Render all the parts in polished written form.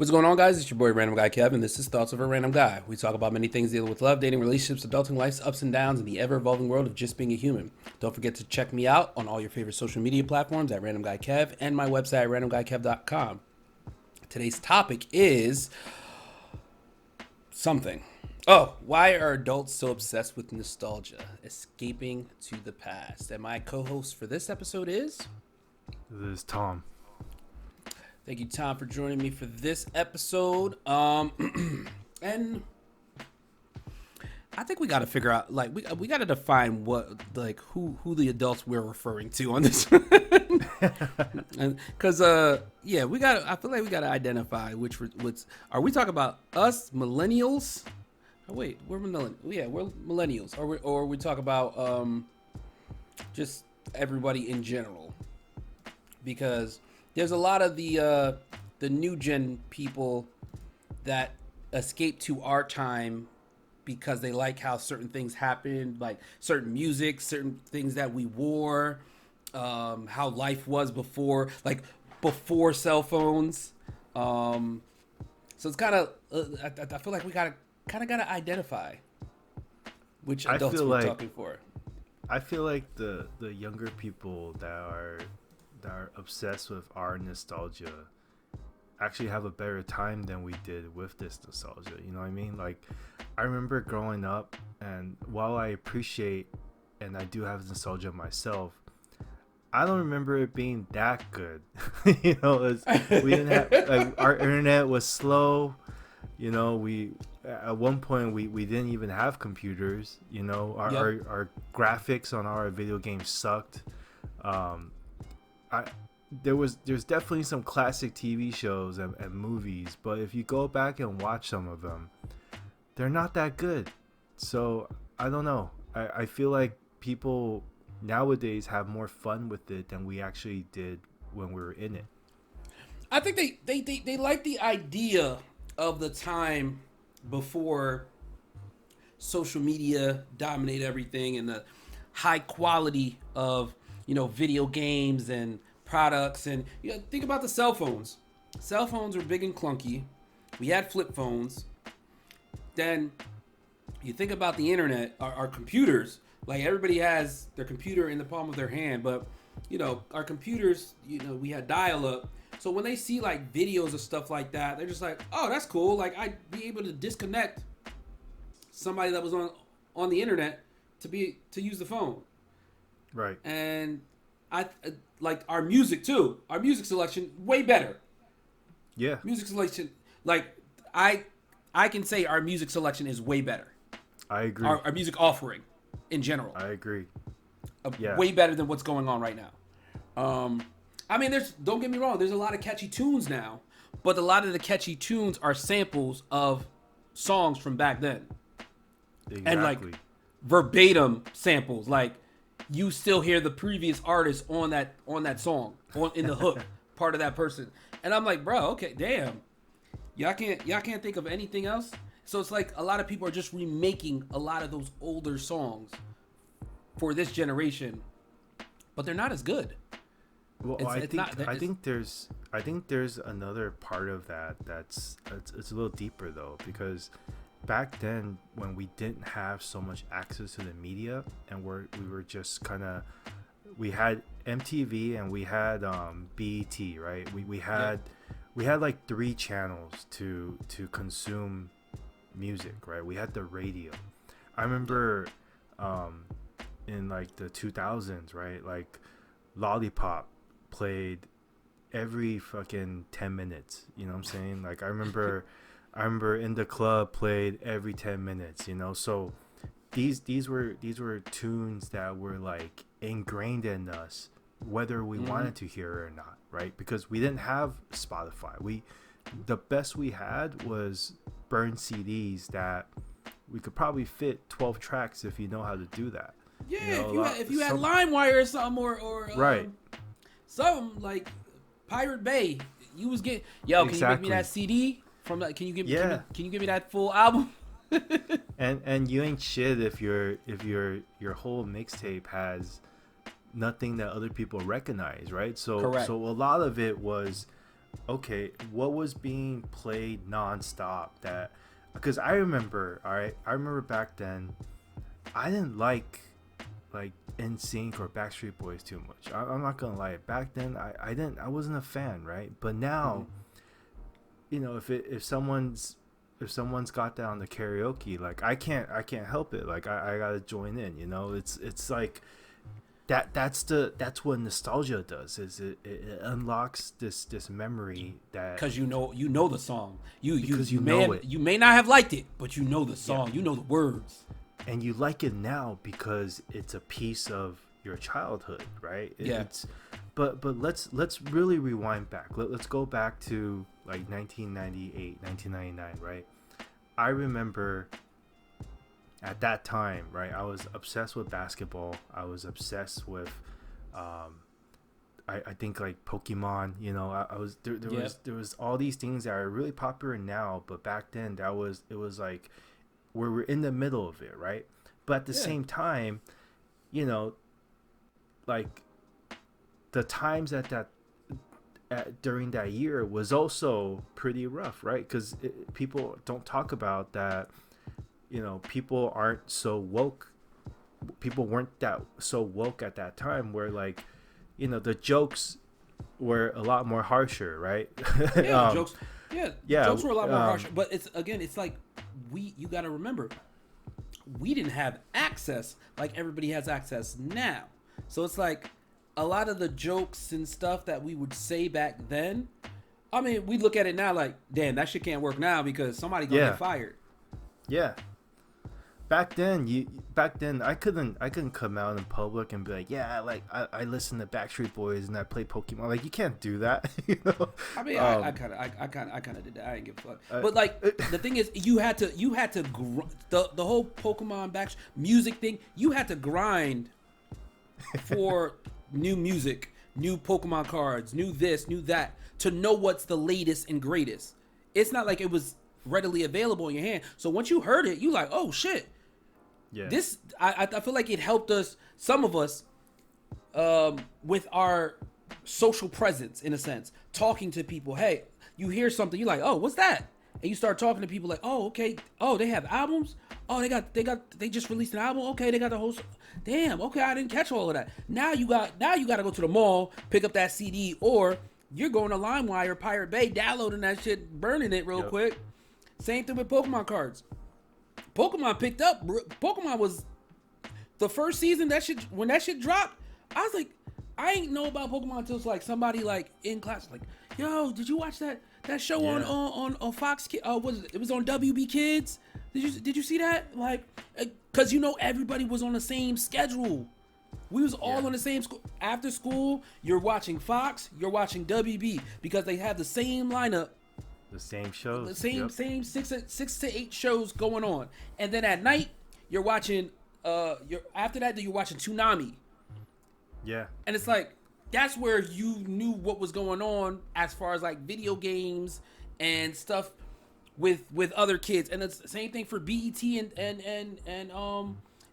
What's going on, guys? It's your boy, Random Guy Kev, and this is Thoughts of a Random Guy. We talk about many things dealing with love, dating, relationships, adulting, life's ups and downs, and the ever-evolving world of just being a human. Don't forget to check me out on all your favorite social media platforms at Random Guy Kev and my website at randomguykev.com. Today's topic is something. Oh, why are adults so obsessed with nostalgia? Escaping to the past. And my co-host for this episode is... This is Tom. Thank you, Tom, for joining me for this episode. And I think we got to figure out, like, we got to define what, like, who the adults we're referring to on this. Because we got. I feel like we got to identify which are we talking about? Us millennials? Oh, wait, we're millennials. Yeah, we're millennials. Or we talk about just everybody in general, because there's a lot of the new gen people that escape to our time because they like how certain things happened, like certain music, certain things that we wore, how life was before, like before cell phones. So it's kind of I feel like we gotta identify which adults we're talking for. I feel like the younger people that are obsessed with our nostalgia actually have a better time than we did with this nostalgia. You know what I mean? Like, I remember growing up, and while I appreciate and I do have nostalgia myself, I don't remember it being that good. We didn't have, like, our internet was slow. You know, we at one point we didn't even have computers. You know, our graphics on our video games sucked. There's definitely some classic TV shows and movies, but if you go back and watch some of them, they're not that good. So I don't know. I feel like people nowadays have more fun with it than we actually did when we were in it. I think they like the idea of the time before social media dominated everything, and the high quality of, you know, video games and products. And, you know, think about the cell phones. Cell phones were big and clunky. We had flip phones. Then you think about the internet, our computers. Like, everybody has their computer in the palm of their hand, but, you know, our computers, you know, we had dial-up. So when they see, like, videos of stuff like that, they're just like, oh, that's cool. Like, I'd be able to disconnect somebody that was on the internet to use the phone. Right. And I like our music too. Our music selection way better. Yeah. Music selection, like, I can say our music selection is way better. I agree. Our music offering in general. I agree. Way better than what's going on right now. I mean, don't get me wrong, there's a lot of catchy tunes now, but a lot of the catchy tunes are samples of songs from back then. Exactly. And, like, verbatim samples, like, you still hear the previous artist on that song, in the hook part of that person. And I'm like, bro, okay, damn. Y'all can't think of anything else? So it's like a lot of people are just remaking a lot of those older songs for this generation, but they're not as good. Well, I think there's another part of that's a little deeper though, because back then, when we didn't have so much access to the media, and we were just kind of, we had MTV and we had BET, right? We had like 3 channels to consume music, right? We had the radio. I remember in like the 2000s, right? Like, Lollipop played every fucking 10 minutes. You know what I'm saying? Like, I remember In the Club played every 10 minutes, you know. So these were tunes that were, like, ingrained in us, whether we wanted to hear it or not, right? Because we didn't have Spotify. The best we had was burned CDs that we could probably fit 12 tracks if you know how to do that. Yeah, you know, if you had LimeWire or something, or right, something like Pirate Bay, you was getting, yo, can you make me that CD from that? Can you give me that full album? and you ain't shit if your whole mixtape has nothing that other people recognize, right? So Correct. So a lot of it was okay, what was being played nonstop? That because I remember, all right, I remember back then, I didn't like NSYNC or Backstreet Boys too much. I'm not gonna lie. Back then, I wasn't a fan, right? But now, you know, if someone's got that on the karaoke, like I can't help it. Like I gotta join in. You know, it's like that's what nostalgia does. Is it unlocks this memory that because you know the song. You know it. You may not have liked it, but you know the song. Yeah. You know the words. And you like it now because it's a piece of your childhood, right? It's but let's really rewind back. Let's go back to like 1998, 1999, right? I remember at that time, right? I was obsessed with basketball. I was obsessed with I think like Pokemon, you know, I was there was all these things that are really popular now, but back then it was like we're in the middle of it, right? But at the same time, you know, like the times during that year was also pretty rough, right? Because people don't talk about that. You know, people aren't so woke. People weren't that so woke at that time. Where like, you know, the jokes were a lot more harsher, right? Yeah, jokes. Yeah, jokes were a lot more harsher. But it's like you got to remember, we didn't have access like everybody has access now. So it's like a lot of the jokes and stuff that we would say back then. I mean, we look at it now like, damn, that shit can't work now because somebody gonna get fired. Yeah. Back then, I couldn't come out in public and be like, yeah, like I listen to Backstreet Boys and I play Pokemon. Like you can't do that, you know. I mean, I kind of did that. I didn't give a fuck. But like the thing is, you had to the whole Pokemon back music thing. You had to grind for new music, new Pokemon cards, new this, new that, to know what's the latest and greatest. It's not like it was readily available in your hand. So once you heard it, you like, oh shit. Yeah. This I feel like it helped us, some of us, with our social presence in a sense, talking to people. Hey, you hear something, you like, oh, what's that? And you start talking to people like, oh, okay, oh, they have albums. Oh, they just released an album. Okay, they got the whole. Damn. Okay, I didn't catch all of that. Now you got to go to the mall, pick up that CD, or you're going to LimeWire, Pirate Bay, downloading that shit, burning it real quick. Same thing with Pokemon cards. Pokemon picked up. Pokemon was the first season when that shit dropped. I was like, I ain't know about Pokemon until it's like somebody like in class like, yo, did you watch that show on Fox? It was on WB Kids. Did you see that? Like, cause you know everybody was on the same schedule. We was all on the same school. After school, you're watching Fox, you're watching WB because they have the same lineup. The same shows. The same 6 to 8 shows going on. And then at night, you're watching after that you're watching Toonami. Yeah. And it's like that's where you knew what was going on as far as like video games and stuff with other kids. And it's the same thing for BET and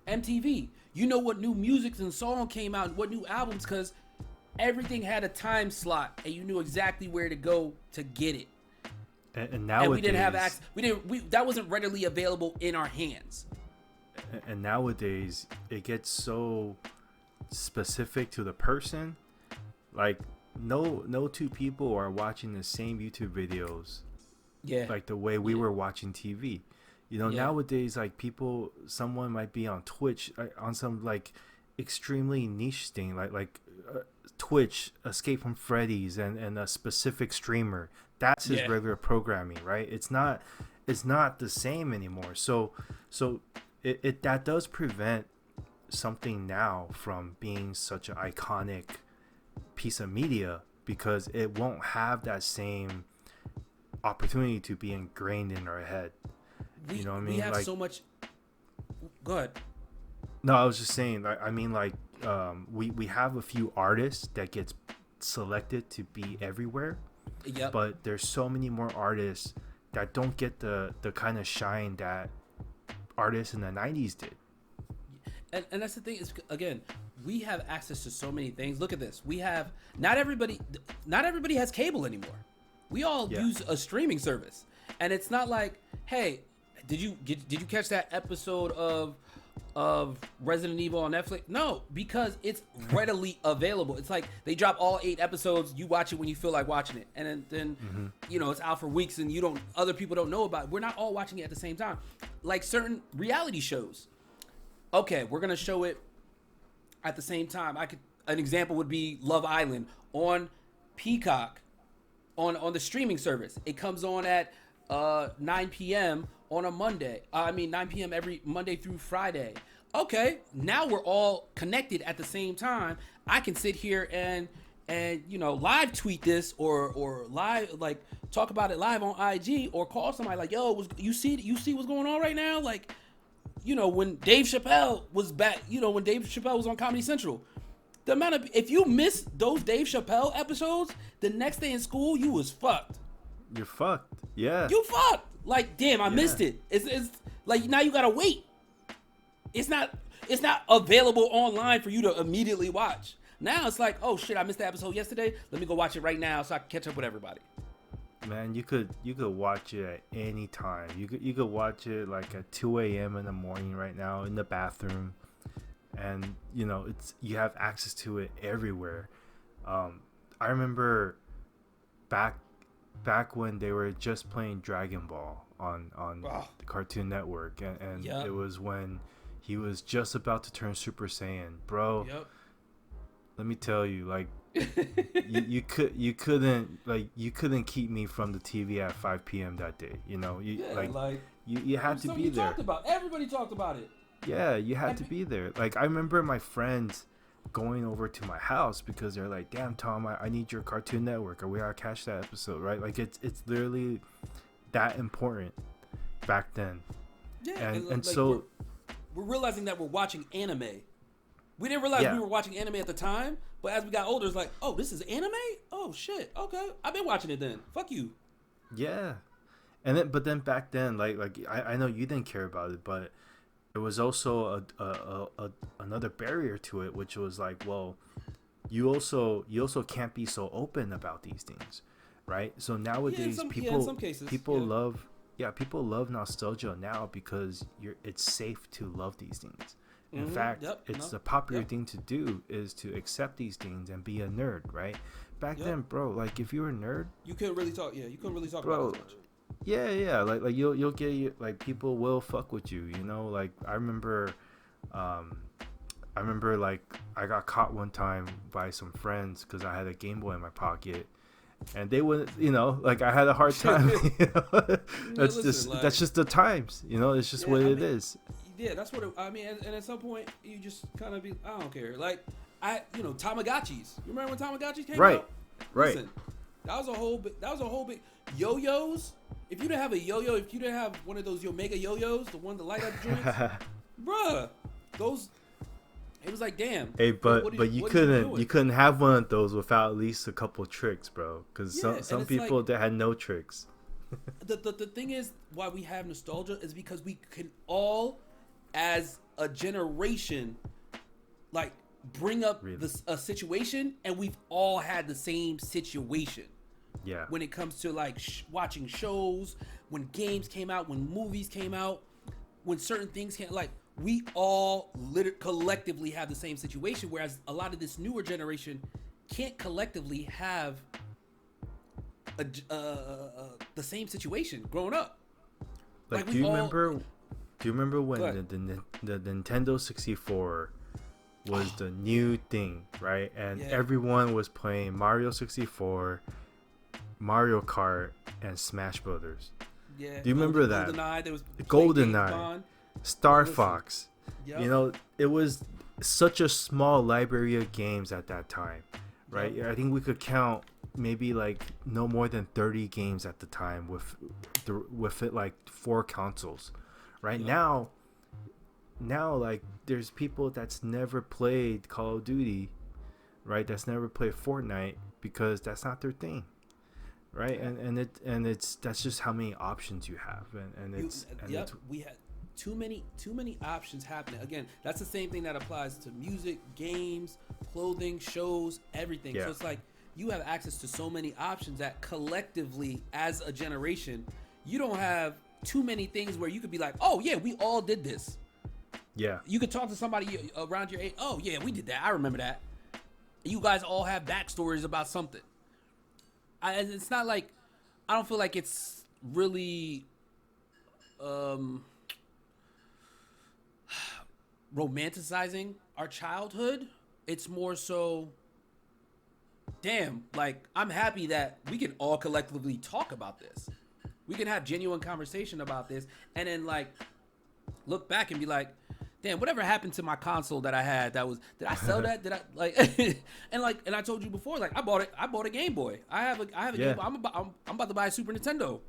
MTV. You know what new music and song came out, what new albums, because everything had a time slot and you knew exactly where to go to get it. And nowadays, and we didn't have access. That wasn't readily available in our hands. And nowadays, it gets so specific to the person. Like no two people are watching the same YouTube videos. Yeah. Like the way we were watching TV. You know, nowadays, like someone might be on Twitch on some like extremely niche thing, like Twitch, Escape from Freddy's, and a specific streamer. That's his regular programming, right? It's not the same anymore. So it that does prevent something now from being such an iconic piece of media because it won't have that same opportunity to be ingrained in our head. You know what I mean? We have so much. Go ahead. No, I was just saying. I mean, like, we have a few artists that gets selected to be everywhere. Yep. But there's so many more artists that don't get the kind of shine that artists in the 90s did. And that's the thing is, again, we have access to so many things. Look at this. We have not everybody has cable anymore. We all use a streaming service, and it's not like, hey, did you catch that episode of Resident Evil on Netflix? No, because it's readily available. It's like they drop all 8 episodes. You watch it when you feel like watching it, and then it's out for weeks, and other people don't know about it. We're not all watching it at the same time. Like certain reality shows. Okay, we're gonna show it at the same time. An example would be Love Island on Peacock, on the streaming service. It comes on at 9 p.m. on a Monday. 9 p.m. every Monday through Friday. Okay, now we're all connected at the same time. I can sit here and live tweet this or live talk about it live on IG, or call somebody like, yo, you see what's going on right now? Like, when Dave Chappelle was back, when Dave Chappelle was on Comedy Central, the amount of, if you miss those Dave Chappelle episodes, the next day in school, you was fucked. You're fucked. Yeah. You fucked. Like, damn, I missed it. It's like, now you gotta wait. It's not available online for you to immediately watch. Now it's like, oh shit, I missed the episode yesterday. Let me go watch it right now so I can catch up with everybody. Man, you could watch it at any time. You could watch it like at 2 a.m. in the morning right now in the bathroom, and you have access to it everywhere. I remember back when they were just playing Dragon Ball on the Cartoon Network, and it was when he was just about to turn Super Saiyan, bro. Yep. Let me tell you, like, you couldn't keep me from the TV at 5 p.m. that day. You had to be there. Everybody talked about it. Yeah, you had to be there. Like, I remember my friends going over to my house because they're like, damn, Tom, I need your Cartoon Network, or we gotta catch that episode, right? Like, it's literally that important back then. Yeah, and so we're realizing that we're watching anime. We didn't realize we were watching anime at the time, but as we got older, it's like, oh, this is anime? Oh shit, okay, I've been watching it then. Fuck you. Yeah, but then back then, like I know you didn't care about it, but it was also another barrier to it, which was like, well, you also can't be so open about these things, right? So nowadays, people love nostalgia now because it's safe to love these things. In fact, it's a popular thing to do is to accept these things and be a nerd, right? Back then, bro, like, if you were a nerd, you couldn't really talk. Yeah, you couldn't really talk about it as much. Yeah. Like you'll get, like, people will fuck with you. Like, I remember like I got caught one time by some friends because I had a Game Boy in my pocket, and they wouldn't. Like, I had a hard time. That's just the times. It's just what it is. Yeah, that's what I mean. And at some point, you just kind of be, I don't care. Like, Tamagotchis. You remember when Tamagotchis came out? Right. Listen, that was a whole big yo-yos. If you didn't have a yo-yo, if you didn't have one of those Omega yo-yos, the one, the light up joints, bruh, those. It was like, damn. Hey, but you couldn't have one of those without at least a couple tricks, bro. Because some people, like, that had no tricks. The thing is, why we have nostalgia is because we can all, as a generation, like, bring up a situation, and we've all had the same situation. Yeah. When it comes to, like, watching shows, when games came out, when movies came out, when certain things came, like, we all collectively have the same situation, whereas a lot of this newer generation can't collectively have the same situation growing up. Like, do you remember when the Nintendo 64 was the new thing, right? And everyone was playing Mario 64, Mario Kart, and Smash Brothers. Yeah. Do you remember that? GoldenEye, there was GoldenEye, Star Fox. Yep. It was such a small library of games at that time, right? Yep. I think we could count maybe like no more than 30 games at the time with it, like 4 consoles. Right. Yep. Now like there's people that's never played Call of Duty, right? That's never played Fortnite because that's not their thing. Right? And that's just how many options you have. We had too many options happening. Again, that's the same thing that applies to music, games, clothing, shows, everything. Yeah. So it's like you have access to so many options that collectively, as a generation, you don't have too many things where you could be like, oh yeah, we all did this. Yeah. You could talk to somebody around your age. Oh yeah, we did that. I remember that. You guys all have backstories about something. It's not like, I don't feel like it's really romanticizing our childhood. It's more so, damn, like, I'm happy that we can all collectively talk about this. We can have genuine conversation about this, and then like look back and be like, damn, whatever happened to my console that I had? Did I sell that? Did I like and I told you before, like I bought a Game Boy. I have a Game Boy. I'm about to buy a Super Nintendo.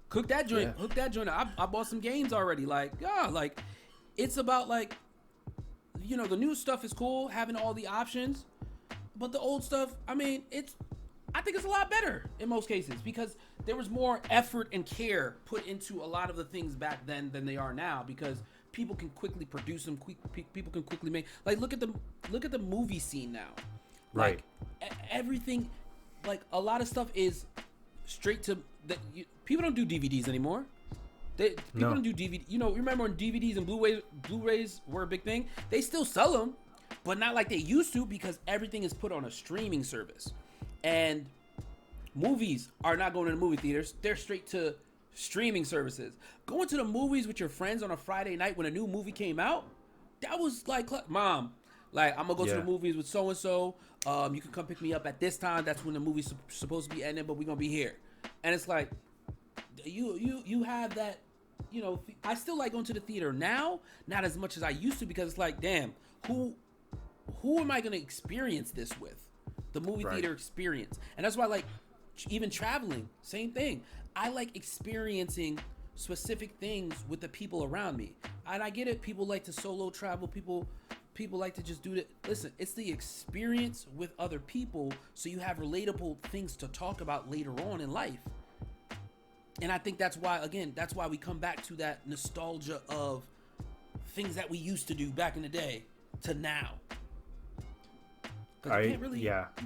Hook that joint. I bought some games already. Like, yeah, like it's about like, you know, the new stuff is cool, having all the options, but the old stuff, I mean, I think it's a lot better in most cases because there was more effort and care put into a lot of the things back then than they are now, because people can quickly produce them. People can quickly make, like, look at the movie scene now. Right. Like, everything, like a lot of stuff is straight to people don't do DVDs anymore. People don't do DVD. You know, remember when DVDs and Blu-rays were a big thing? They still sell them, but not like they used to, because everything is put on a streaming service. And movies are not going to the movie theaters. They're straight to streaming services. Going to the movies with your friends on a Friday night when a new movie came out, that was like, Mom, like, I'm going to go to the movies with so-and-so. You can come pick me up at this time. That's when the movie's supposed to be ending, but we're going to be here. And it's like, you have that, you know, I still like going to the theater now, not as much as I used to, because it's like, damn, who am I going to experience this with? The movie theater experience. And that's why I like even traveling, same thing. I like experiencing specific things with the people around me. And I get it, people like to solo travel, people like to just do it. Listen, it's the experience with other people, so you have relatable things to talk about later on in life. And I think that's why we come back to that nostalgia of things that we used to do back in the day to now. You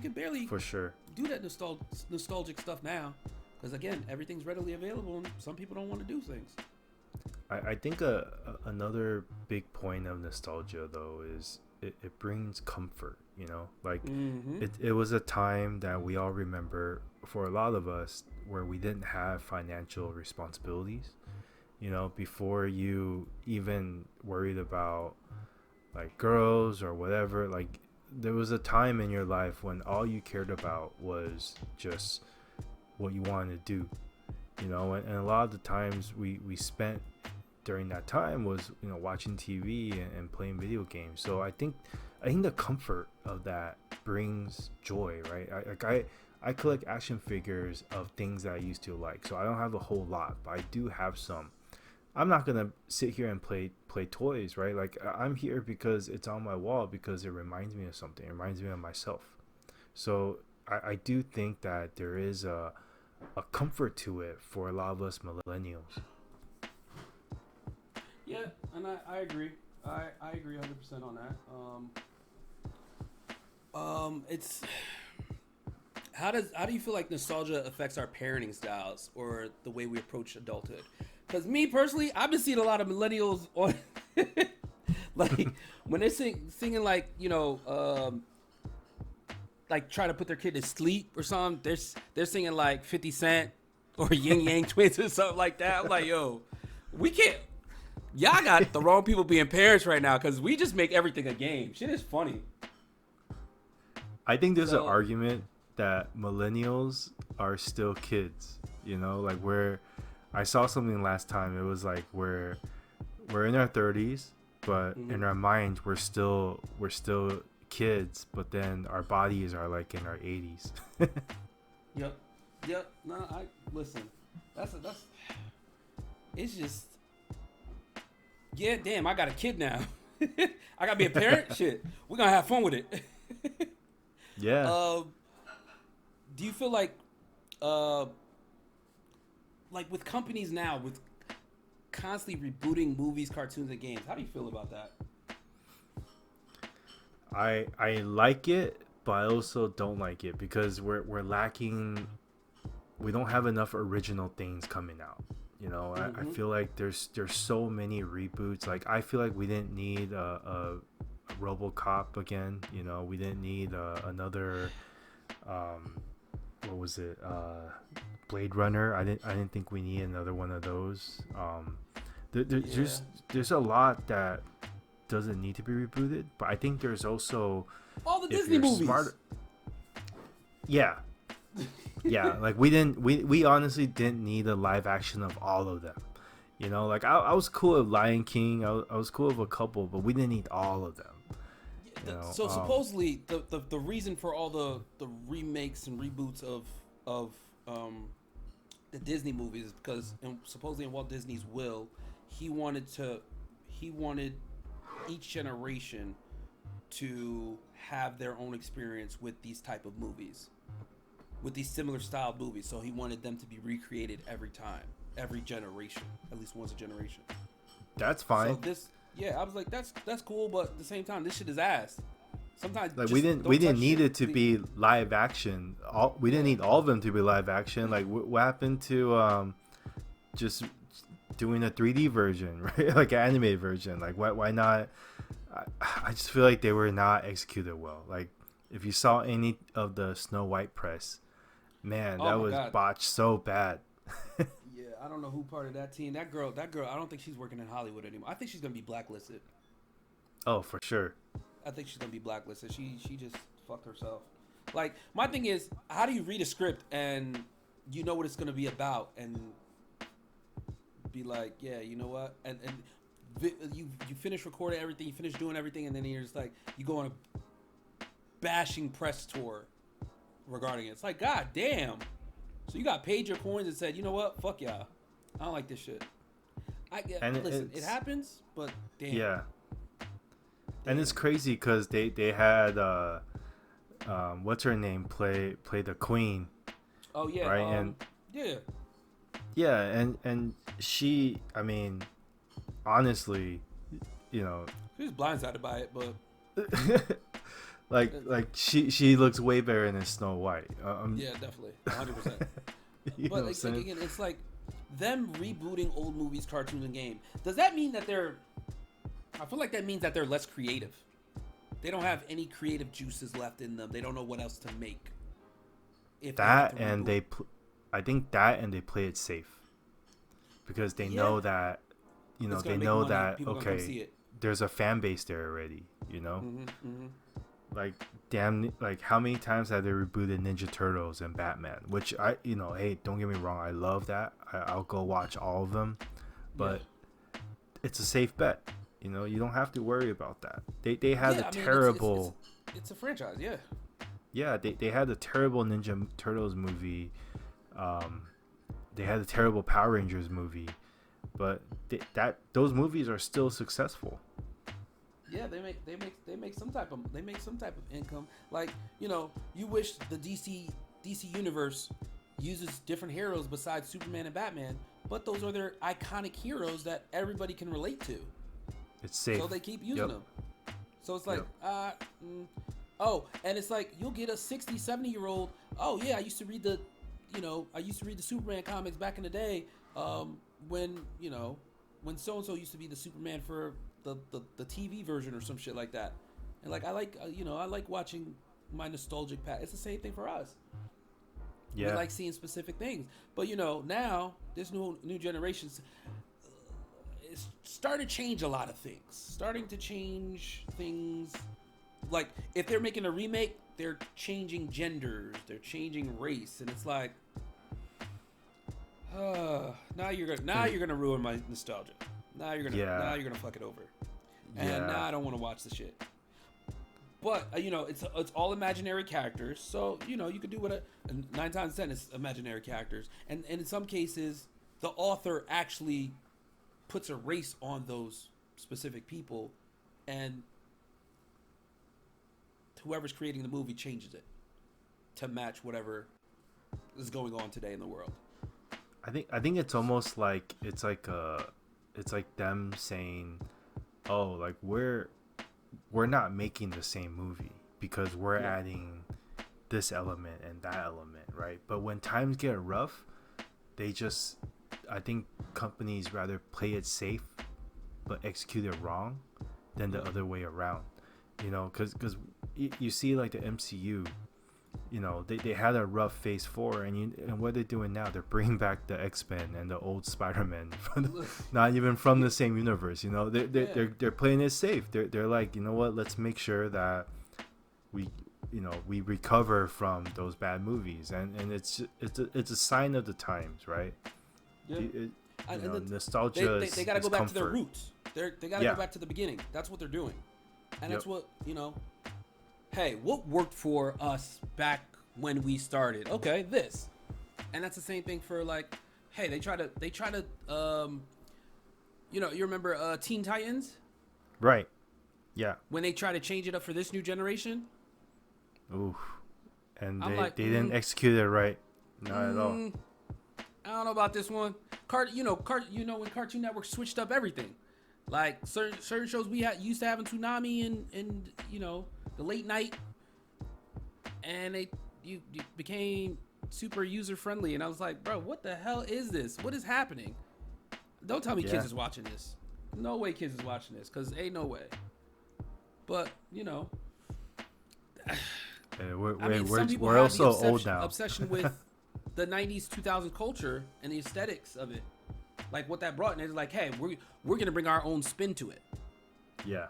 can barely for sure do that nostalgic stuff now, because again, everything's readily available and some people don't want to do things. I think another big point of nostalgia though is it brings comfort, you know, like it was a time that we all remember for a lot of us where we didn't have financial responsibilities, you know, before you even worried about like girls or whatever. Like, there was a time in your life when all you cared about was just what you wanted to do, you know, and a lot of the times we spent during that time was, you know, watching TV and playing video games. So I think the comfort of that brings joy, right? I collect action figures of things that I used to like, so I don't have a whole lot, but I do have some. I'm not gonna sit here and play toys, right? Like, I'm here because it's on my wall, because it reminds me of something. It reminds me of myself. So I do think that there is a comfort to it for a lot of us millennials. Yeah, and I agree. I agree 100% on that. It's how do you feel like nostalgia affects our parenting styles or the way we approach adulthood? Because me personally, I've been seeing a lot of millennials on like when they're singing like, you know, like trying to put their kid to sleep or something. They're singing like 50 Cent or Yin Yang Twins or something like that. I'm like, yo, we can't. Y'all got the wrong people being parents right now, because we just make everything a game. Shit is funny. I think there's an argument that millennials are still kids. You know, like where I saw something last time. It was like we're in our 30s, but in our mind we're still kids. But then our bodies are like in our 80s. Yep. No, I listen. That's. It's just. Yeah, damn. I got a kid now. I gotta be a parent. Shit, we're gonna have fun with it. Yeah. Do you feel like with companies now, with constantly rebooting movies, cartoons, and games, how do you feel about that? I like it, but I also don't like it because we're lacking. We don't have enough original things coming out. I feel like there's so many reboots. Like I feel like we didn't need a RoboCop again. We didn't need another what was it? Blade Runner. I didn't think we need another one of those. There's a lot that doesn't need to be rebooted, but I think there's also all the Disney movies. Yeah. Yeah, like we honestly didn't need a live action of all of them. Like I was cool with Lion King. I was cool with a couple, but we didn't need all of them. So supposedly the reason for all the remakes and reboots of the Disney movies is because supposedly in Walt Disney's will, he wanted each generation to have their own experience with these type of movies, with these similar style movies. So he wanted them to be recreated every time, every generation, at least once a generation. That's fine. So I was like, that's cool, but at the same time, this shit is ass. Sometimes like we didn't need it to be live action. We didn't need all of them to be live action. Like what happened to just doing a 3D version, right? Like an animated version. Like why not? I just feel like they were not executed well. Like if you saw any of the Snow White press, man, that was botched so bad. Yeah, I don't know who part of that team. That girl, I don't think she's working in Hollywood anymore. I think she's gonna be blacklisted. Oh, for sure. I think she's gonna be blacklisted. She just fucked herself. Like my thing is, how do you read a script and you know what it's gonna be about and be like, yeah, you know what, and you finish recording everything, you finish doing everything, and then you're just like, you go on a bashing press tour regarding it. It's like, god damn. So you got paid your coins and said, you know what, fuck y'all, I don't like this shit. Listen, it happens, but damn. Yeah. And it's crazy because they had what's her name play the queen. Oh yeah. Right. And yeah. Yeah, and she, I mean, honestly, she was blindsided by it, but like she looks way better than Snow White. Yeah, definitely, 100%. But again, it's like them rebooting old movies, cartoons, and game. Does that mean that I feel like that means that they're less creative. They don't have any creative juices left in them. They don't know what else to make. I think that and they play it safe because they know that they know that okay, there's a fan base there already. Like damn, like how many times have they rebooted Ninja Turtles and Batman? Which hey, don't get me wrong, I love that. I'll go watch all of them, but it's a safe bet. You don't have to worry about that. They had a terrible. It's a franchise, yeah. Yeah, they had a terrible Ninja Turtles movie. They had a terrible Power Rangers movie, but those movies are still successful. Yeah, they make some type of income. Like you wish the DC universe uses different heroes besides Superman and Batman, but those are their iconic heroes that everybody can relate to. It's safe. So they keep using them. So it's like, oh, and it's like you'll get a 60, 70-year-old. Oh yeah, I used to read the Superman comics back in the day. When so and so used to be the Superman for the TV version or some shit like that. And like I like watching my nostalgic past. It's the same thing for us. Yeah. We like seeing specific things, but now this new generations. It's starting to change a lot of things. Starting to change things. Like if they're making a remake, they're changing genders, they're changing race, and it's like, now you're gonna ruin my nostalgia. Now you're gonna fuck it over. And now I don't want to watch the shit. But it's all imaginary characters, so you could do what 9 times 10 is imaginary characters, and in some cases the author actually puts a race on those specific people, and whoever's creating the movie changes it to match whatever is going on today in the world. I think it's almost like it's like them saying, oh, like we're not making the same movie. because we're adding this element and that element, right? But when times get rough, I think companies rather play it safe but execute it wrong than the other way around, because you see like the MCU, they had a rough phase 4, and what they're doing now, they're bringing back the X-Men and the old Spider-Man, not even from the same universe. They're playing it safe. They're like, you know what, let's make sure that we recover from those bad movies, and it's a sign of the times, right? Nostalgia. They got to go back to their roots. They got to go back to the beginning. That's what they're doing, and that's what Hey, what worked for us back when we started? Okay, this, and that's the same thing for like, hey, they try to, you remember Teen Titans, right? Yeah. When they try to change it up for this new generation. Ooh, and they didn't execute it right, not at all. I don't know about this one. When Cartoon Network switched up everything, like certain shows we used to have in Toonami and the late night, and you became super user friendly, and I was like, bro, what the hell is this? What is happening? Don't tell me kids is watching this. No way kids is watching this, because ain't no way. But we're also old now. Obsession with the 90s 2000 culture and the aesthetics of it, like what that brought, and it's like, hey, we're gonna bring our own spin to it. Yeah.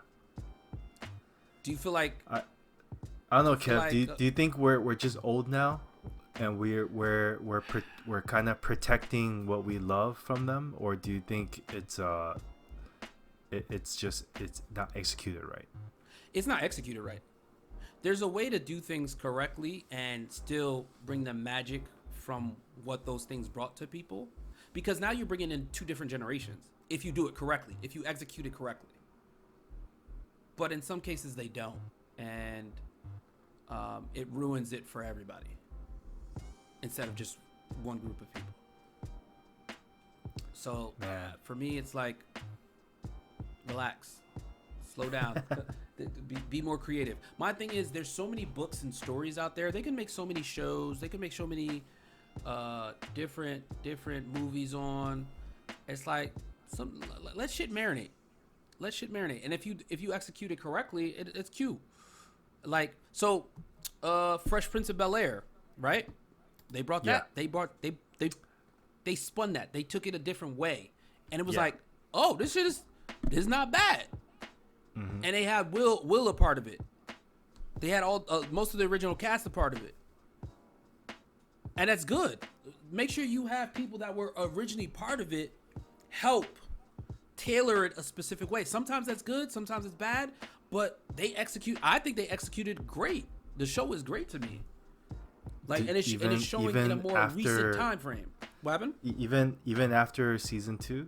Do you feel like I don't know, Kev? Like, do you think we're just old now, and we're kind of protecting what we love from them, or do you think it's not executed right? It's not executed right. There's a way to do things correctly and still bring them magic from what those things brought to people, because now you're bringing in two different generations if you do it correctly, if you execute it correctly. But in some cases they don't, and it ruins it for everybody instead of just one group of people. So for me, it's like, relax, slow down, be more creative. My thing is, there's so many books and stories out there. They can make so many shows. They can make so many different movies on. It's like, let shit marinate. Let shit marinate. And if you execute it correctly, it's cute. Like, so Fresh Prince of Bel-Air, right? They brought that. They spun that. They took it a different way, and it was like, oh, this shit is not bad. Mm-hmm. And they had Will a part of it. They had all most of the original cast a part of it, and that's good. Make sure you have people that were originally part of it help tailor it a specific way. Sometimes that's good, sometimes it's bad, but I think they executed great. The show is great to me. Like, and it's showing in a more recent time frame. What happened? Even after season 2?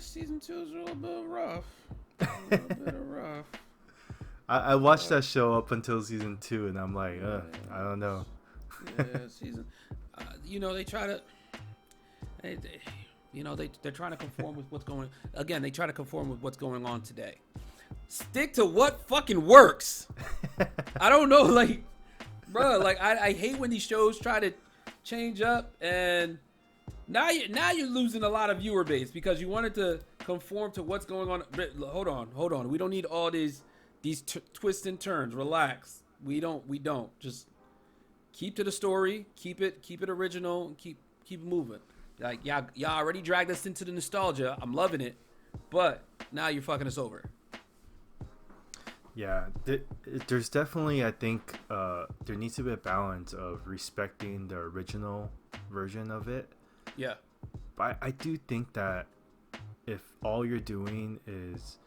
Season 2 is a little bit rough. I watched that show up until season 2, and I'm like, I don't know. Season. They try to. They're trying to conform with what's going. Again, they try to conform with what's going on today. Stick to what fucking works. I don't know, like, bro. Like, I hate when these shows try to change up, and now you're losing a lot of viewer base because you wanted to conform to what's going on. Hold on. We don't need all these twists and turns. Relax. We don't. Just keep to the story. Keep it original. And keep moving. Like, y'all already dragged us into the nostalgia. I'm loving it, but now you're fucking us over. Yeah, there's definitely, I think, there needs to be a balance of respecting the original version of it. Yeah. But I do think that if all you're doing is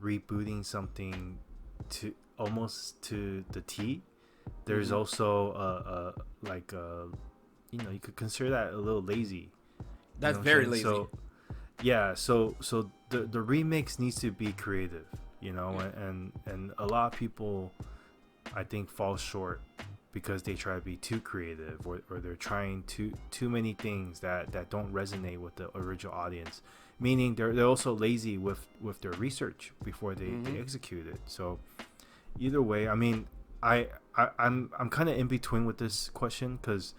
rebooting something to almost to the T, there's also you could consider that a little lazy. That's very lazy. So the remix needs to be creative, and a lot of people, I think, fall short because they try to be too creative, or they're trying too many things that don't resonate with the original audience. meaning they're also lazy with their research before they execute it. So either way, I mean, I'm kind of in between with this question, because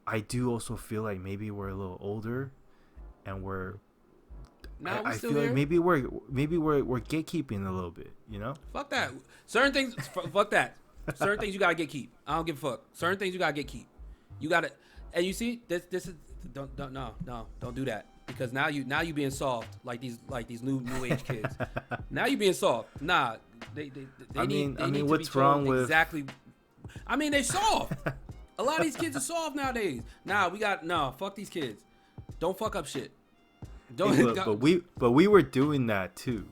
I do also feel like maybe we're a little older, and I feel like maybe we're gatekeeping a little bit, you know? Fuck that. Certain things, fuck that. Certain things you gotta gatekeep. I don't give a fuck. Certain things you gotta gatekeep. You gotta, and you see, this is don't do that, because now you being soft like these new age kids. Now you being soft. Nah, they need what's wrong with exactly? I mean, they soft. A lot of these kids are soft nowadays. Fuck these kids. Don't fuck up shit. Don't. Hey, look, but we were doing that too.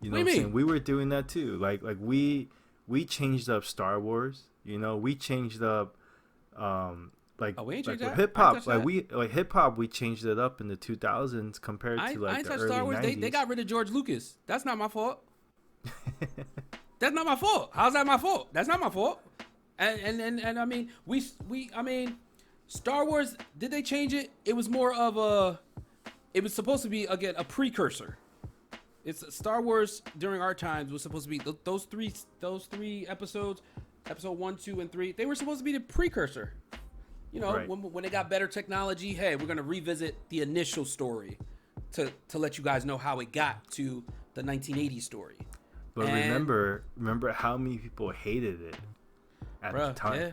You know what I'm saying? We were doing that too. Like we changed up Star Wars. You know, we changed up hip hop. Like hip hop, we changed it up in the 2000s compared to like the early Star Wars. 90s. They got rid of George Lucas. That's not my fault. That's not my fault. How's that my fault? That's not my fault. And I mean, I mean, Star Wars, did they change it? It was more of it was supposed to be, again, a precursor. It's Star Wars during our times was supposed to be those three episodes, episode 1, 2, and 3. They were supposed to be the precursor. You know, right. when they got better technology, hey, we're gonna revisit the initial story to let you guys know how it got to the 1980s story. But remember how many people hated it at the time. Yeah.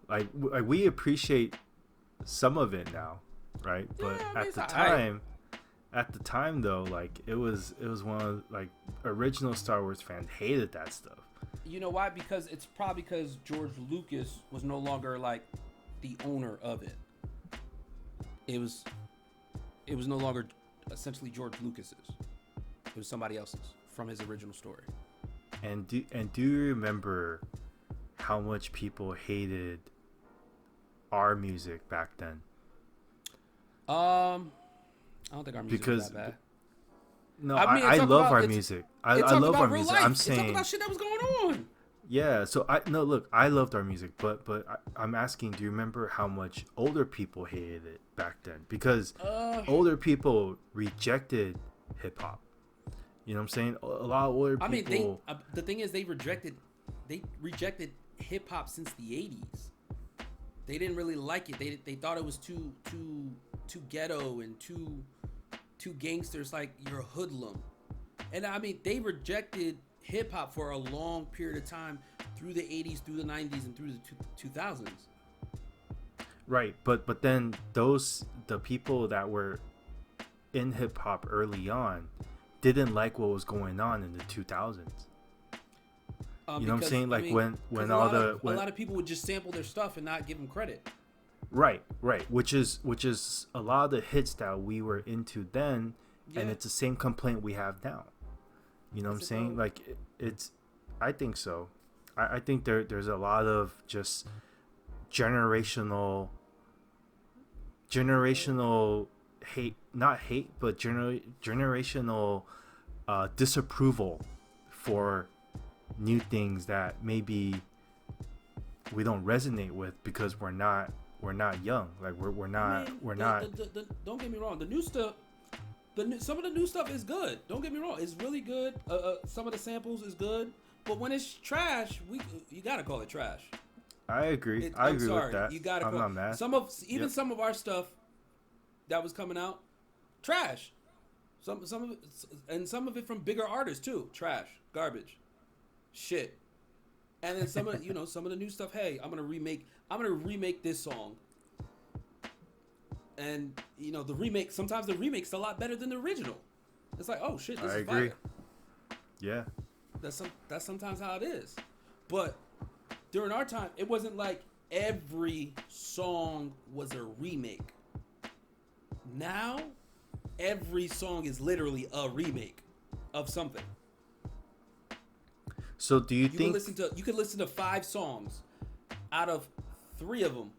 Like we appreciate some of it now, right? But at the time though, like it was one of, like, original Star Wars fans hated that stuff. You know why? Because it's probably because George Lucas was no longer like the owner of it. It was no longer essentially George Lucas's. It was somebody else's from his original story. And do you remember how much people hated our music back then? I don't think our music was that bad. No, I love our music. I love our music. Life. I'm saying, it's about shit that was going on. Yeah, so I loved our music, but I'm asking, do you remember how much older people hated it back then? Because older people rejected hip hop. You know what I'm saying? A lot of older people. I mean, the thing is, they rejected hip hop since the 80s. They didn't really like it. They thought it was too ghetto and too gangsters, like you're a hoodlum. And I mean, they rejected hip hop for a long period of time through the 80s, through the 90s, and through the 2000s. Right, but then the people that were in hip hop early on didn't like what was going on in the 2000s. You know what I'm saying? Like, I mean, when a lot of people would just sample their stuff and not give them credit. Right. Which is a lot of the hits that we were into then, and it's the same complaint we have now. You know what I'm saying? Like, I think so. I think there's a lot of just generational hate, not hate, but generational disapproval for new things that maybe we don't resonate with because we're not young. Like we're not. Don't get me wrong. The new stuff. Some of the new stuff is good. Don't get me wrong. It's really good. Some of the samples is good. But when it's trash, you gotta call it trash. I agree. I agree with that. You gotta. I'm not mad. Some of our stuff that was coming out, trash. Some of it from bigger artists too. Trash, garbage, shit. And then some of the new stuff. Hey, I'm gonna remake this song. And the remake. Sometimes the remake's a lot better than the original. It's like, oh shit, this is fire. Yeah. That's sometimes how it is. But during our time, it wasn't like every song was a remake. Now, every song is literally a remake of something. So do you think you can listen to 5 songs, out of 3 of them,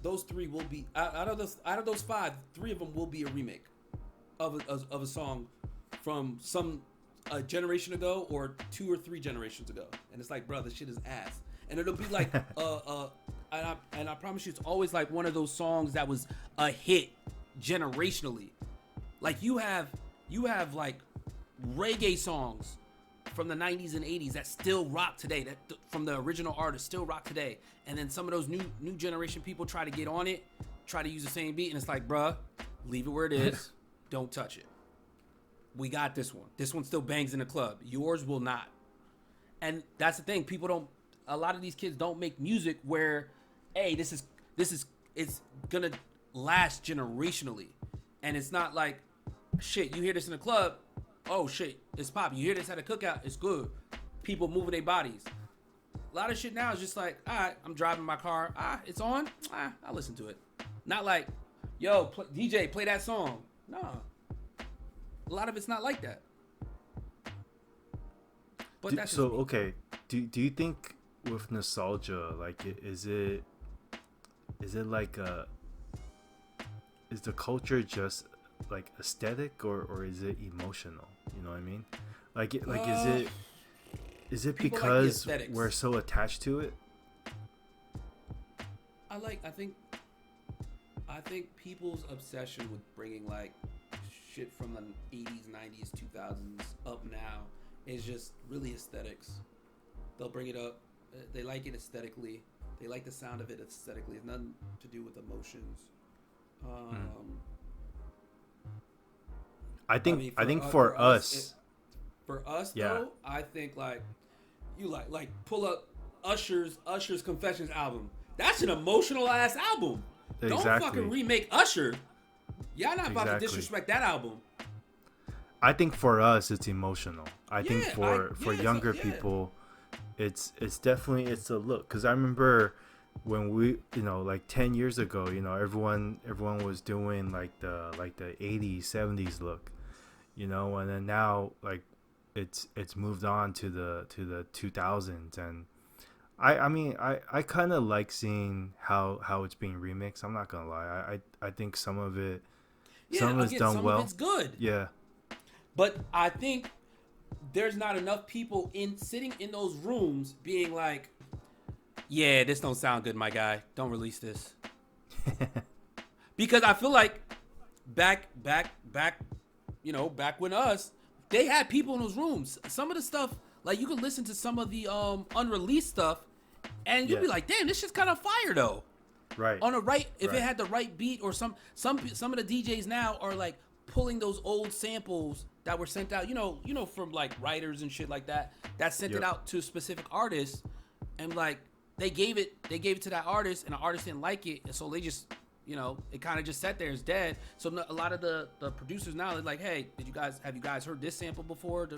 those 3 will be out of those 5, 3 of them will be a remake of a song from some a generation ago or 2 or 3 generations ago, and it's like, bro, this shit is ass. And it'll be like and I promise you, it's always like one of those songs that was a hit generationally, Like you have like reggae songs from the 90s and 80s that still rock today, that from the original artist still rock today. And then some of those new generation people try to get on it, try to use the same beat, and it's like, bruh, leave it where it is. Don't touch it. We got this one. This one still bangs in the club. Yours will not. And that's the thing. A lot of these kids don't make music where, hey, this is it's gonna last generationally. And it's not like, shit, you hear this in the club, oh shit, it's popping. You hear this at a cookout, it's good. People moving their bodies. A lot of shit now is just like, all right, I'm driving my car, it's on, I'll listen to it. Not like, yo, DJ, play that song. No. A lot of it's not like that. But that's so okay. Do you think with nostalgia, like, is it like is the culture just like aesthetic or is it emotional? You know what I mean? Like is it because like we're so attached to it? I think people's obsession with bringing like shit from the 80s, 90s, 2000s up now is just really aesthetics. They'll bring it up. They like it aesthetically. They like the sound of it aesthetically. It's nothing to do with emotions. I think for us, yeah. Though, I think like you like pull up Usher's Confessions album. That's an emotional ass album. Exactly. Don't fucking remake Usher. Y'all not about to disrespect that album. I think for us it's emotional. I think for younger people, it's definitely it's a look. Because I remember when we, like 10 years ago, everyone was doing like the 80s 70s look, and then now like it's moved on to the 2000s. And I mean I kind of like seeing how it's being remixed. I'm not gonna lie. I think some of it's done well. Some of it's good. Yeah. But I think there's not enough people sitting in those rooms being like, yeah, this don't sound good, my guy. Don't release this. Because I feel like back when they had people in those rooms. Some of the stuff, like you can listen to some of the unreleased stuff and you'd be like, damn, this shit's kind of fire though. Right. If it had the right beat, or some of the DJs now are like pulling those old samples that were sent out, from like writers and shit like that sent it out to specific artists, and like they gave it to that artist, and the artist didn't like it, and so they just, it kind of just sat there, it's dead. So a lot of the producers now are like, hey, have you guys heard this sample before?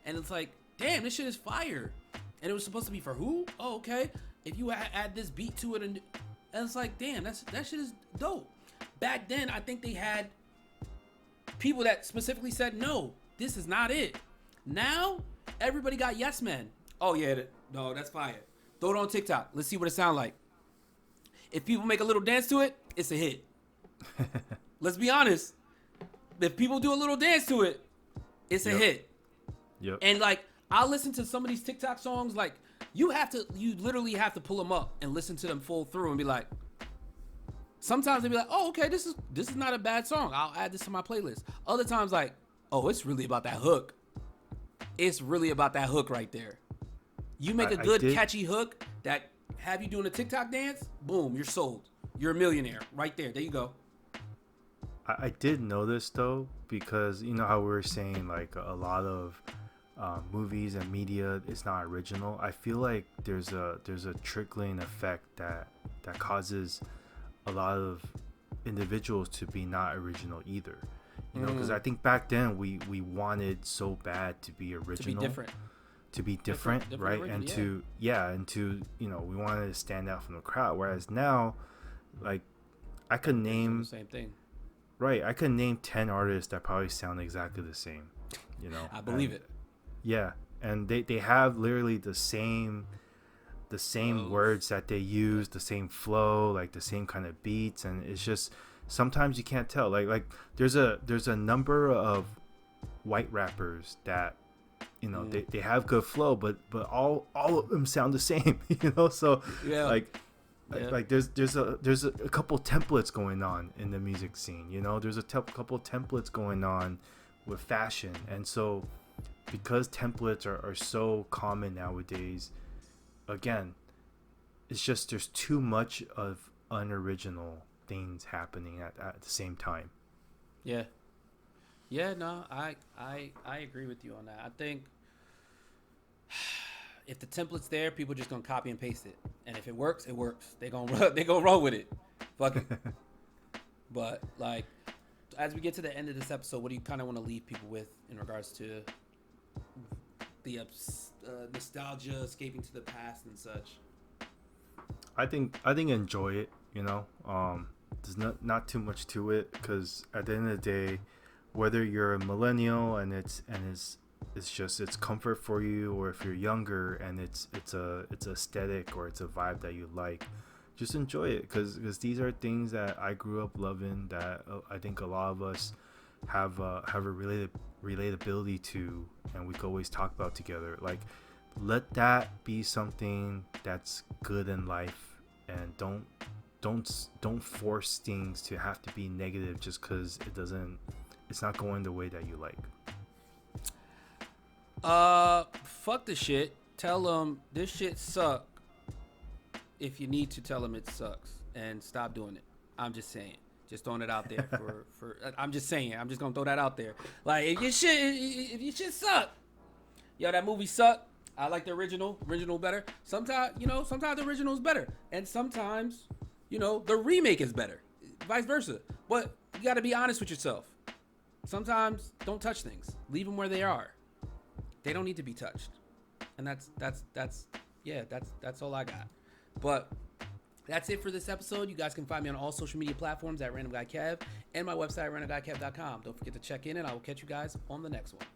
And it's like, damn, this shit is fire, and it was supposed to be for who? Oh, okay. If you add this beat to it, and it's like, damn, that shit is dope. Back then, I think they had people that specifically said, no, this is not it. Now, everybody got yes men. Oh, yeah, no, that's fire. Throw it on TikTok. Let's see what it sounds like. If people make a little dance to it, it's a hit. Let's be honest. If people do a little dance to it, it's a hit. Yep. And, like, I'll listen to some of these TikTok songs, like, you literally have to pull them up and listen to them full through and be like, sometimes they be like, oh, okay, this is not a bad song. I'll add this to my playlist. Other times, like, oh, it's really about that hook. It's really about that hook right there. You make a good, catchy hook that have you doing a TikTok dance, boom, you're sold. You're a millionaire right there. There you go. I did know this, though, because you know how we were saying, like, a lot of movies and media is not original. I feel like there's a trickling effect that causes a lot of individuals to be not original either, because I think back then we wanted so bad to be original, to be different, right? Original, and to we wanted to stand out from the crowd, whereas now, like, I could name the same thing, right? I could name 10 artists that probably sound exactly the same, I believe it. Yeah, and they have literally the same words that they use, the same flow, like the same kind of beats, and it's just sometimes you can't tell. Like there's a number of white rappers that they have good flow, but all of them sound the same, So yeah. like Yeah. Like there's a couple templates going on in the music scene. You know, there's a couple templates going on with fashion, and so because templates are so common nowadays, again, it's just there's too much of unoriginal things happening at the same time. Yeah. Yeah, no, I agree with you on that. I think if the template's there, people just gonna copy and paste it, and if it works, it works. They gonna roll with it. Fuck it. But like, as we get to the end of this episode, what do you kind of want to leave people with in regards to the nostalgia, escaping to the past, and such? I think enjoy it. You know, there's not too much to it, because at the end of the day, whether you're a millennial and it's just it's comfort for you, or if you're younger and it's aesthetic or it's a vibe that you like, just enjoy it, because these are things that I grew up loving, that I think a lot of us have a relatability to, and we can always talk about together. Like, let that be something that's good in life, and don't force things to have to be negative just because it's not going the way that you like. Fuck the shit. Tell them this shit suck. If you need to tell them it sucks, and stop doing it. I'm just saying. Just throwing it out there for I'm just saying. I'm just gonna throw that out there. Like, if your shit suck, yo, that movie sucked. I like the original better. Sometimes the original is better, and sometimes, the remake is better. Vice versa. But you got to be honest with yourself. Sometimes don't touch things. Leave them where they are. They don't need to be touched. And that's all I got. But that's it for this episode. You guys can find me on all social media platforms at Random Guy Kev, and my website randomguykev.com. Don't forget to check in, and I will catch you guys on the next one.